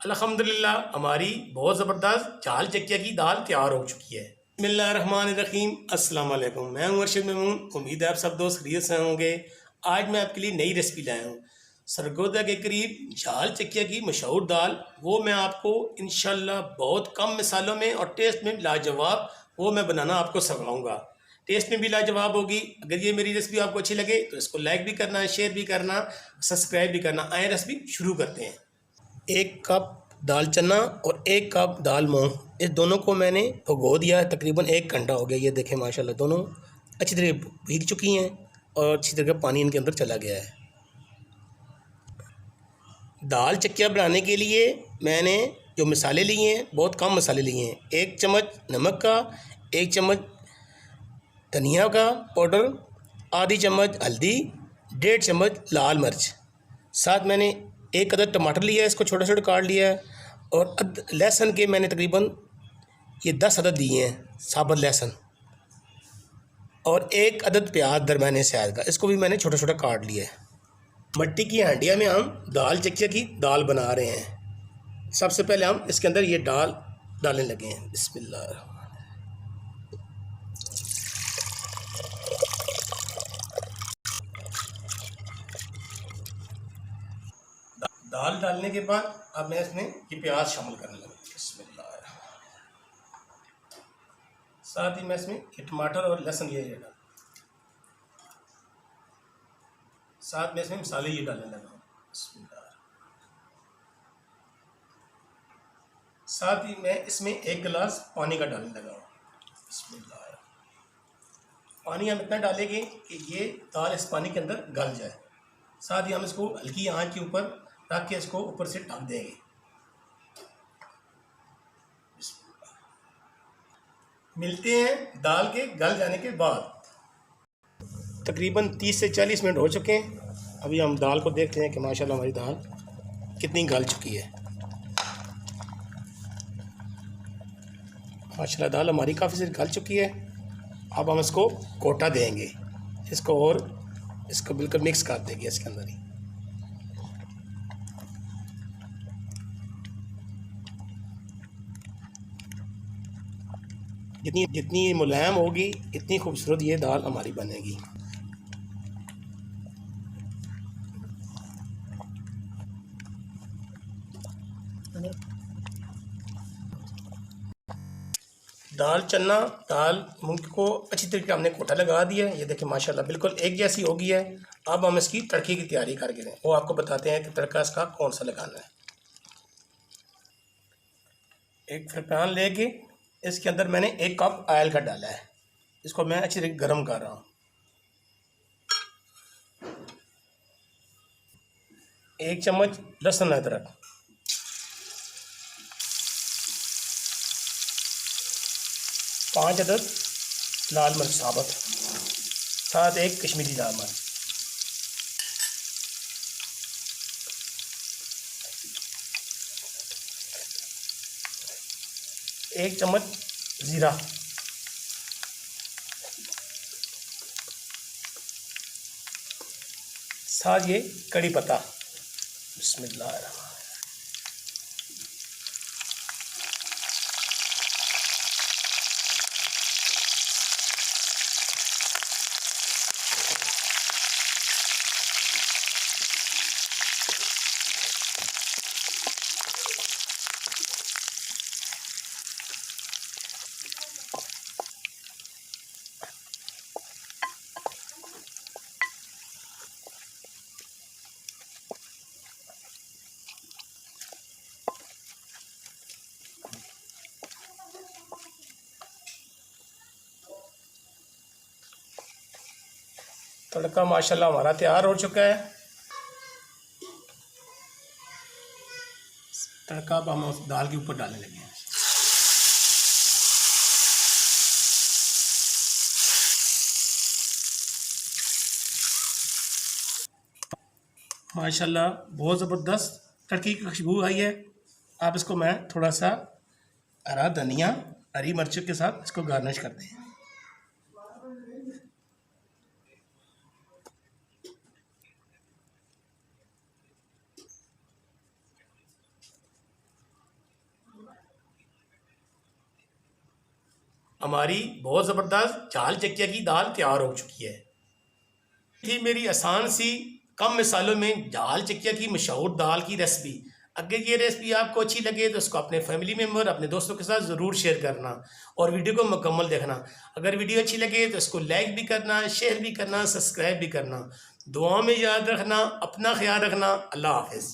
अल्हम्दुलिल्लाह हमारी बहुत ज़बरदस्त झाल चकिया की दाल तैयार हो चुकी है। बिस्मिल्लाहिर्रहमानिर्रहीम, अस्सलाम वालेकुम। मैं हूं अरशद मेमून। उम्मीद है आप सब दोस्त खैरियत से होंगे। आज मैं आपके लिए नई रेसिपी लाया हूं, सरगोदा के करीब झाल चकिया की मशहूर दाल। वो मैं आपको इंशाल्लाह बहुत कम मिसालों में और टेस्ट में लाजवाब वो मैं बनाना आपको सिखाऊंगा। टेस्ट में भी लाजवाब होगी। अगर ये मेरी रेसिपी आपको अच्छी लगे तो इसको लाइक भी करना, शेयर भी करना, सब्सक्राइब भी करना। आए रेसिपी शुरू करते हैं। 1 कप दाल चना और 1 कप दाल मूंग, इस दोनों को मैंने भिगो दिया है। तकरीबन 1 घंटा हो गया। ये देखें माशाल्लाह दोनों अच्छी तरह भीग चुकी हैं और अच्छी तरह पानी इनके अंदर चला गया है। दाल चकिया बनाने के लिए मैंने जो मसाले लिए हैं बहुत कम मसाले लिए हैं। 1 चम्मच नमक का, 1 चम्मच धनिया का पाउडर, आधी चम्मच हल्दी, 1.5 चम्मच लाल मिर्च। साथ मैंने 1 अदद टमाटर लिया है, इसको छोटा छोटा काट लिया है। और लहसुन के मैंने तकरीबन ये 10 अदद दिए हैं, साबुत लहसुन। और 1 अदद प्याज दरमियाने साइज़ का, इसको भी मैंने छोटा छोटा काट लिया है। मट्टी की हांडिया में हम दाल चकिया की दाल बना रहे हैं। सबसे पहले हम इसके अंदर ये दाल डालने लगे हैं। बिस्मिल्लाह। दाल डालने के बाद अब मैं इसमें ये प्याज शामिल करने लगा। बिस्मिल्लाह। साथ ही मैं इसमें ये टमाटर और लहसुन ये डाला। साथ में इसमें मसाले ये डालने लगा। बिस्मिल्लाह। साथ ही मैं इसमें 1 गिलास पानी का डालने लगा। बिस्मिल्लाह। पानी हम इतना डालेंगे कि ये दाल इस पानी के अंदर गल जाए। साथ ही हम इसको हल्की आंच के ऊपर रख के इसको ऊपर से ढक देंगे। मिलते हैं दाल के गल जाने के बाद। तकरीबन 30 से 40 मिनट हो चुके हैं। अभी हम दाल को देखते हैं कि माशाल्लाह हमारी दाल कितनी गल चुकी है। माशाल्लाह दाल हमारी काफ़ी सी गल चुकी है। अब हम इसको कोटा देंगे इसको, और इसको बिल्कुल मिक्स कर देंगे इसके अंदर ही। जितनी जितनी मुलायम होगी इतनी खूबसूरत ये दाल हमारी बनेगी। दाल चना दाल मूंग को अच्छी तरीके हमने कोटा लगा दिया है। ये देखिए माशाल्लाह बिल्कुल एक जैसी हो गई है। अब हम इसकी तड़के की तैयारी करके दें, वो आपको बताते हैं कि तड़का इसका कौन सा लगाना है। एक फ्राई पैन लेके इसके अंदर मैंने 1 कप ऑयल का डाला है। इसको मैं अच्छी तरीके गर्म कर रहा हूँ। 1 चम्मच लहसुन अदरक, 5 अदद लाल मिर्च साबुत, साथ 1 कश्मीरी लाल मिर्च, 1 चम्मच ज़ीरा, साथ ये कड़ी पत्ता। बिस्मिल्लाह। तड़का माशाल्लाह हमारा तैयार हो चुका है। तड़का अब हम उस दाल के ऊपर डालने लगे हैं। माशाल्लाह बहुत ज़बरदस्त तड़के की खुशबू आई है। अब इसको मैं थोड़ा सा हरा धनिया, हरी मिर्च के साथ इसको गार्निश करते हैं। हमारी बहुत ज़बरदस्त झाल चकिया की दाल तैयार हो चुकी है। थी मेरी आसान सी कम मिसालों में झाल चकिया की मशहूर दाल की रेसिपी। अगर ये रेसिपी आपको अच्छी लगे तो इसको अपने फैमिली मेम्बर, अपने दोस्तों के साथ ज़रूर शेयर करना और वीडियो को मुकम्मल देखना। अगर वीडियो अच्छी लगे तो इसको लाइक भी करना, शेयर भी करना, सब्सक्राइब भी करना। दुआ में याद रखना, अपना ख्याल रखना। अल्लाह हाफ़िज़।